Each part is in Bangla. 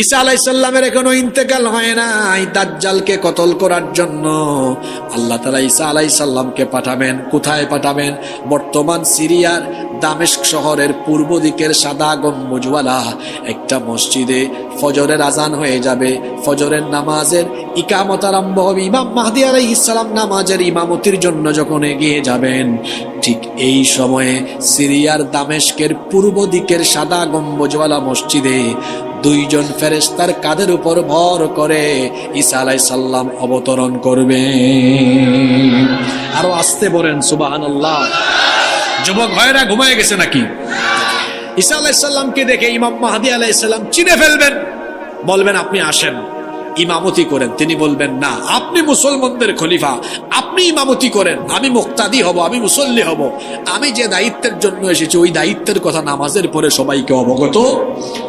ঈসা আলাইহিস সালামের এখনো ইন্তেকাল হয় নাই। দাজ্জালকে কতল করার জন্য আল্লাহ তাআলা ঈসা আলাইহিস সালামকে পাঠাবেন। কোথায় পাঠাবেন? বর্তমান সিরিয়ার দামেস্ক শহরের পূর্ব দিকের সাদা গম্বুজওয়ালা একটা মসজিদে ফজরের আজান হয়ে যাবে। ফজরের নামাজের ইকামত আরম্ভ হবে। ইমাম মাহদী আলাইহিস সালাম নামাজের ইমামতির জন্য যখন এগিয়ে যাবেন, ঠিক এই সময়ে সিরিয়ার দামেস্কের পূর্ব দিকের সাদা গম্বুজওয়ালা মসজিদে দুইজন ফেরেশতার কাঁধের উপর ভর করে ঈসা আলাইহিস সালাম অবতরণ করবে। আরো আস্তে বলেন সুবহানাল্লাহ। যুবক ভাইরা ঘুমায় গেছে নাকি? ঈসা আলাইহিস সালামকে দেখে ইমাম মাহদী আলাইহিস সালাম চিনে ফেলবেন, বলবেন আপনি আসেন ইমামতি করেন। তিনি বলবেন না, আপনি মুসলমানদের খলিফা, আপনি ইমামতি করেন, আমি মুক্তাদি হব, আমি মুসল্লি হব। আমি যে দায়িত্বের জন্য এসেছি ওই দায়িত্বের কথা নামাজের পরে সবাইকে অবগত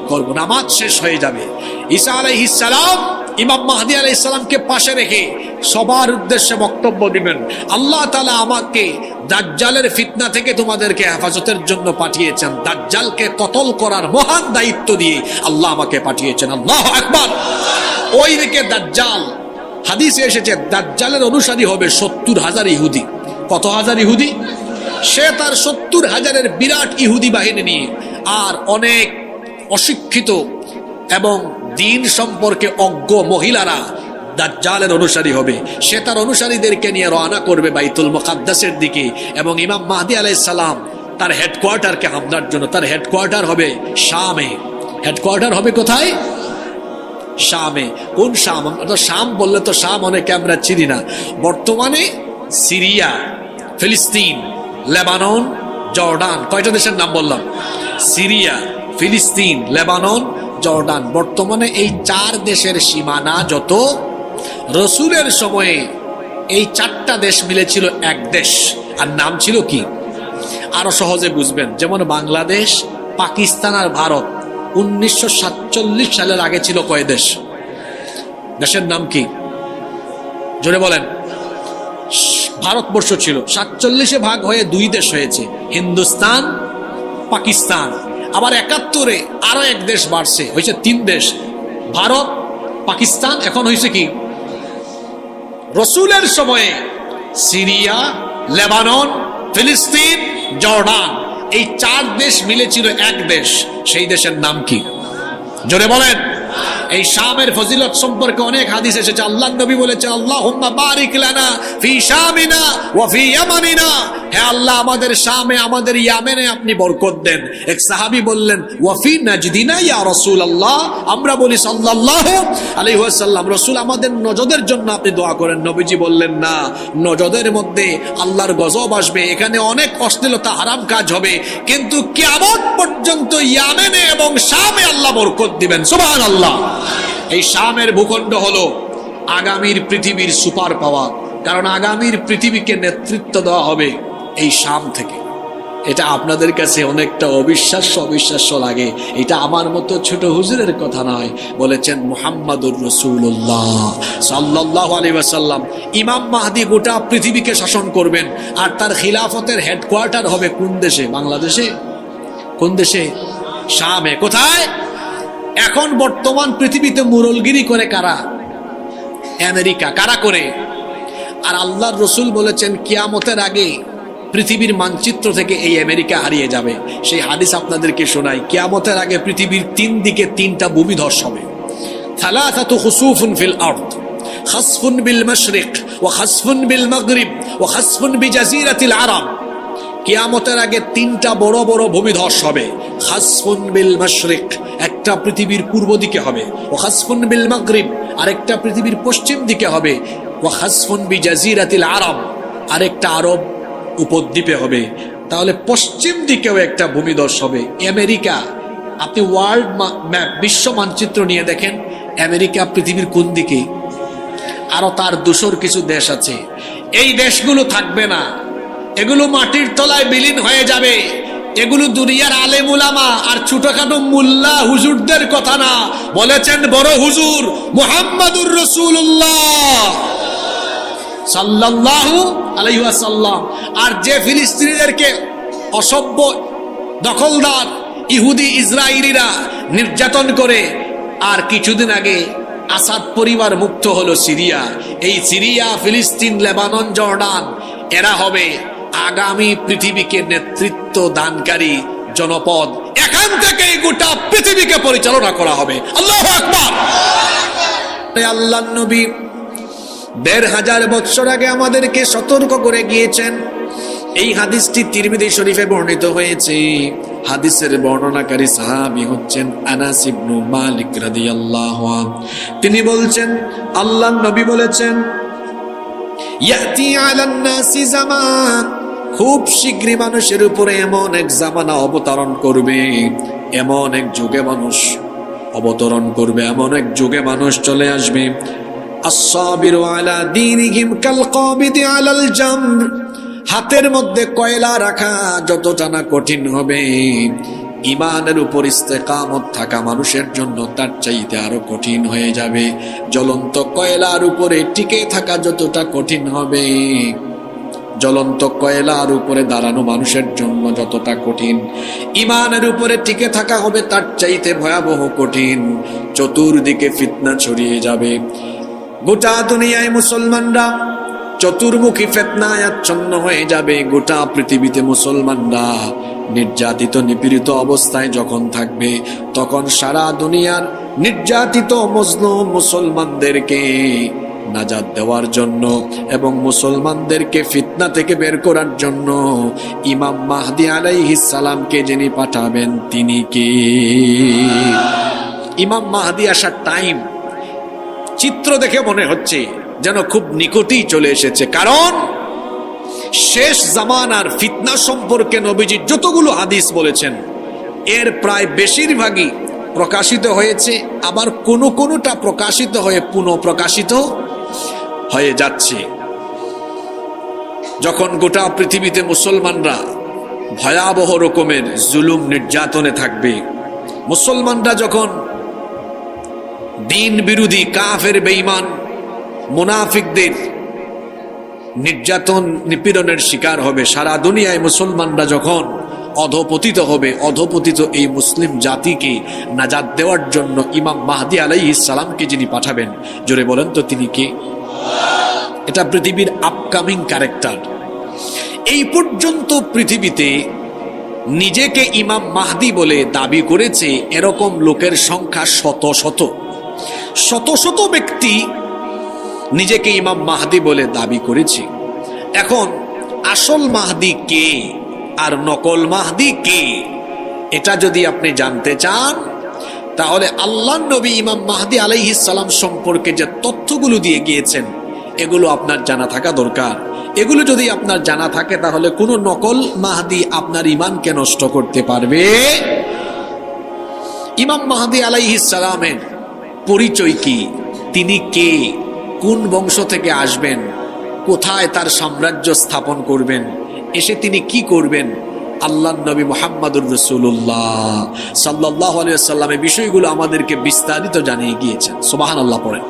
করব। নামাজ শেষ হয়ে যাবে, ঈসা আলাইহিস সালাম ইমাম মাহদী আলাইহিস সালামকে পাশে রেখে সবার উদ্দেশ্যে বক্তব্য দিবেন। আল্লাহ তাআলা আমাকে দাজ্জালের ফিতনা থেকে তোমাদেরকে হেফাজতের জন্য পাঠিয়েছেন। দাজ্জালকে কতল করার মহান দায়িত্ব দিয়ে আল্লাহ আমাকে পাঠিয়েছেন। আল্লাহু আকবার। ওই দিকে দাজ্জাল, হাদিসে এসেছে দাজ্জালের অনুসারী হবে 70,000 ইহুদি। কত হাজার ইহুদি? সে তার 70,000-এর বিরাট ইহুদি বাহিনী নিয়ে আর অনেক অশিক্ষিত এবং দিন সম্পর্কে অজ্ঞ মহিলারা দাজ্জালের অনুসারী হবে। সে তার অনুসারীদেরকে নিয়ে রওনা করবে বাইতুল মুকাদ্দাসের দিকে এবং ইমাম মাহদী আলাইহিস সালাম তার হেডকোয়ার্টারকে হামলার জন্য। তার হেডকোয়ার্টার হবে শামে। হেডকোয়ার্টার হবে কোথায়? শামে। কোন শাম? শাম বললে তো শাম অনেকে আমরা চিনি না। বর্তমানে সিরিয়া, ফিলিস্তিন, লেবানন, জর্ডান, কয়টা দেশের নাম বললাম? সিরিয়া, ফিলিস্তিন, লেবানন, জর্ডান। বর্তমানে এই 4 দেশের সীমানা যত, রসুলের সময়ে এই 4টা দেশ মিলেছিল এক দেশ। আর নাম ছিল কি? আরো সহজে বুঝবেন, যেমন বাংলাদেশ, পাকিস্তান আর ভারত 1947 সালের আগে ছিল কয় দেশ? দেশের নাম কি? জোরে বলেন। ভারতবর্ষ ছিল 47-এ ভাগ হয়ে 2 দেশ হয়েছে, হিন্দুস্তান, পাকিস্তান। আবার 71-এ আরো এক দেশ বাড়ছে, হয়েছে 3 দেশ, ভারত, পাকিস্তান। এখন হয়েছে কি? রসুলের সময়ে সিরিয়া, লেবানন, ফিলিস্তিন, জর্ডান, এই 4 দেশ মিলেছিল এক দেশ। সেই দেশের নাম কি? জোরে বলেন। এই শামের ফজিলত সম্পর্কে অনেক হাদিস এসেছে। আল্লাহর নবী বলেছেন, আল্লাহুম্মা বারিক লানা ফি শামিনা ওয়া ফি ইয়ামানিনা। হে আল্লাহ, আমাদের শামে, আমাদের ইয়ামেনে আপনি বরকত দেন। এক সাহাবী বললেন, ওয়া ফি নাজদিনা ইয়া রাসূলুল্লাহ। আমরা বলি সাল্লাল্লাহু আলাইহি ওয়াসাল্লাম, রাসূল আমাদের নজদের জন্য আপনি দোয়া করেন। নবীজি বললেন, না, নজদের মধ্যে আল্লাহর গজব আসবে, এখানে অনেক অশ্লীলতা, হারাম কাজ হবে, কিন্তু কিয়ামত পর্যন্ত ইয়ামেনে এবং শামে আল্লাহ বরকত দিবেন। সুবহানাল্লাহ। এই শামের ভূখণ্ড হলো আগামীর পৃথিবীর সুপার পাওয়ার, কারণ আগামীর পৃথিবীকে নেতৃত্ব দেওয়া হবে এই শাম থেকে। এটা আপনাদের কাছে অনেকটা অবিশ্বাস্য লাগে। এটা আমার মতো ছোট হুজুরের কথা নয়, বলেছেন মুহাম্মাদুর রাসূলুল্লাহ সাল্লাল্লাহু আলাইহি ওয়াসাল্লাম। ইমাম মাহদী গোটা পৃথিবীকে শাসন করবেন, আর তার খিলাফতের হেডকোয়ার্টার হবে কোন দেশে? বাংলাদেশে। কোন দেশে? শামে। কোথায়? এখন বর্তমান পৃথিবীতে মুরলগিরি করে কারা? আমেরিকা। কারা করে? আর আল্লাহর রসুল বলেছেন কিয়ামতের আগে পৃথিবীর মানচিত্র থেকে এই আমেরিকা হারিয়ে যাবে। সেই হাদিস আপনাদেরকে শোনাই। কিয়ামতের আগে পৃথিবীর 3 দিকে 3টা ভূমিধস হবে। থালাথাতু খুসুফুন ফিল আরদ, খাসফুন বিল মাশরিক ওয়া খাসফুন বিল মাগরিব ওয়া খাসফুন বিজাজিরাতিল আরব। কিয়ামতের আগে 3টা বড় বড় ভূমিধস হবে। খাসফুন বিল মাশরিক, একটা পৃথিবীর পূর্ব দিকে হবে। ওয়া খাসফুন বিল মাগরিব, আরেকটা পৃথিবীর পশ্চিম দিকে হবে। ওয়া খাসফুন বিজাজিরাতিল আরব, আরেকটা আরব উপদ্বীপে হবে। তাহলে পশ্চিম দিকেও একটা ভূমিধস হবে। আমেরিকা, আপনি ওয়ার্ল্ড ম্যাপ, বিশ্ব মানচিত্র নিয়ে দেখেন, আমেরিকা পৃথিবীর কোন দিকে? আরো তার দূষর কিছু দেশ আছে। এই দেশগুলো থাকবে না, এগুলো মাটির তলায় বিলীন হয়ে যাবে। এগুলো দুনিয়ার আলেম উলামা আর ছোটখাটো মুল্লা হুজুরদের কথা না, বলেছেন বড় হুজুর মুহাম্মাদুর রাসূলুল্লাহ সাল্লাল্লাহু আলাইহি ওয়াসাল্লাম। আর যে ফিলিস্তিনিদেরকে অসভ্য দখলদার ইহুদি ইসরায়েলিরা নির্যাতন করে আর কিছুদিন আগে আসাদ পরিবার মুক্ত হলো সিরিয়া। এই সিরিয়া, ফিলিস্তিন, লেবানন, জর্ডান এরা হবে আগামী পৃথিবীকে নেতৃত্ব দানকারী জনপদ। এখান থেকে গোটা পৃথিবীকে পরিচালনা করা হবে। আল্লাহু আকবার। আল্লাহর নবী ১৫০০ বছর আগে আমাদেরকে সতর্ক করে গিয়েছেন। এই হাদিসটি তিরমিজি শরীফে বর্ণিত হয়েছে। হাদিসের বর্ণনাকারী সাহাবী হচ্ছেন আনাস ইবনে মালিক রাদিয়াল্লাহু আনহু। তিনি বলছেন, আল্লাহর নবী বলেছেন, ইয়াতি আলান নাসি জামান, খুব শীঘ্রই মানুষের উপরে এমন এক জামানা অবতরণ করবে, এমন এক যুগে মানুষ অবতরণ করবে, এমন এক যুগে মানুষ চলে আসবে। আস-সাবিরু আলা দীনিহিম কাল কাবিদি আলাল জামর, হাতের মধ্যে কয়লা রাখা যতটা না কঠিন হবে, ইমানের উপর ইস্তেকামত থাকা মানুষের জন্য তার চাইতে আরো কঠিন হয়ে যাবে। জ্বলন্ত কয়লার উপরে টিকে থাকা যতটা কঠিন হবে, জ্বলন্ত কয়লার উপরে দাঁড়ানো মানুষের জন্য যতটা কঠিন, ইমানের উপরে টিকে থাকা হবে তার চাইতে ভয়াবহ কঠিন। চতুর্দিকে ফিতনা ছড়িয়ে যাবে। গোটা দুনিয়ায় মুসলমানরা চতুর্মুখী ফিতনায় আচ্ছন্ন হয়ে যাবে। গোটা পৃথিবীতে মুসলমানরা নির্যাতিত নিপীড়িত অবস্থায় যখন থাকবে, তখন সারা দুনিয়ার নির্যাতিত মজলুম মুসলমানদেরকে নাজাত দেওয়ার জন্য এবং মুসলমানদেরকে ফিতনা থেকে বের করার জন্য ইমাম মাহদী আলাইহিস সালামকে যিনি পাঠাবেন তিনি কে? ইমাম মাহদী আসার টাইম, চিত্র দেখে মনে হচ্ছে যেন খুব নিকটেই চলে এসেছে। কারণ শেষ জামানার ফিতনা সম্পর্কে নবীজি যতগুলো হাদিস বলেছেন, এর প্রায় বেশিরভাগই প্রকাশিত হয়েছে, আবার কোনোটা প্রকাশিত হয়ে পুনঃপ্রকাশিত হয়ে যাচ্ছে। যখন গোটা পৃথিবীতে মুসলমানরা ভয়াবহ রকমের জুলুম নির্যাতনে থাকবে, মুসলমানরা যখন দিন বিরোধী কাফের বেঈমান মুনাফিকদের নির্যাতন নিপীড়নের শিকার হবে, সারা দুনিয়ায় মুসলমানরা যখন অধপতিত হবে, অধপতিত এই মুসলিম জাতিকে নাজাত দেওয়ার জন্য ইমাম মাহদী আলাইহিস সালামকে যিনি পাঠাবেন, জোরে বলেন তো তিনি কে? এটা পৃথিবীর আপকামিং ক্যারেক্টার। এই পর্যন্ত পৃথিবীতে নিজেকে ইমাম মাহদী বলে দাবি করেছে এরকম লোকের সংখ্যা শত শত শত শত ব্যক্তি নিজেকে ইমাম মাহদী বলে দাবি করেছে। এখন আসল মাহদী কে আর নকল মাহদী কে, এটা যদি আপনি জানতে চান, তাহলে আল্লাহর নবী ইমাম মাহদী আলাইহিস সালাম সম্পর্কে যে তথ্যগুলো দিয়ে গিয়েছেন, এগুলো আপনার জানা থাকা দরকার। এগুলো যদি আপনার জানা থাকে, তাহলে কোনো নকল মাহদী আপনার ঈমানকে নষ্ট করতে পারবে। ইমাম মাহদী আলাইহিস সালামের পরিচয় কি? তিনি কে? কোন বংশ থেকে আসবেন? কোথায় তার সাম্রাজ্য স্থাপন করবেন? এসে তিনি কি করবেন? আল্লাহর নবী মুহাম্মদুর রাসূলুল্লাহ সাল্লাল্লাহু আলাইহি ওয়াসাল্লাম এই বিষয়গুলো আমাদেরকে বিস্তারিত জানিয়ে গিয়েছেন। সুবহানাল্লাহ পড়েন।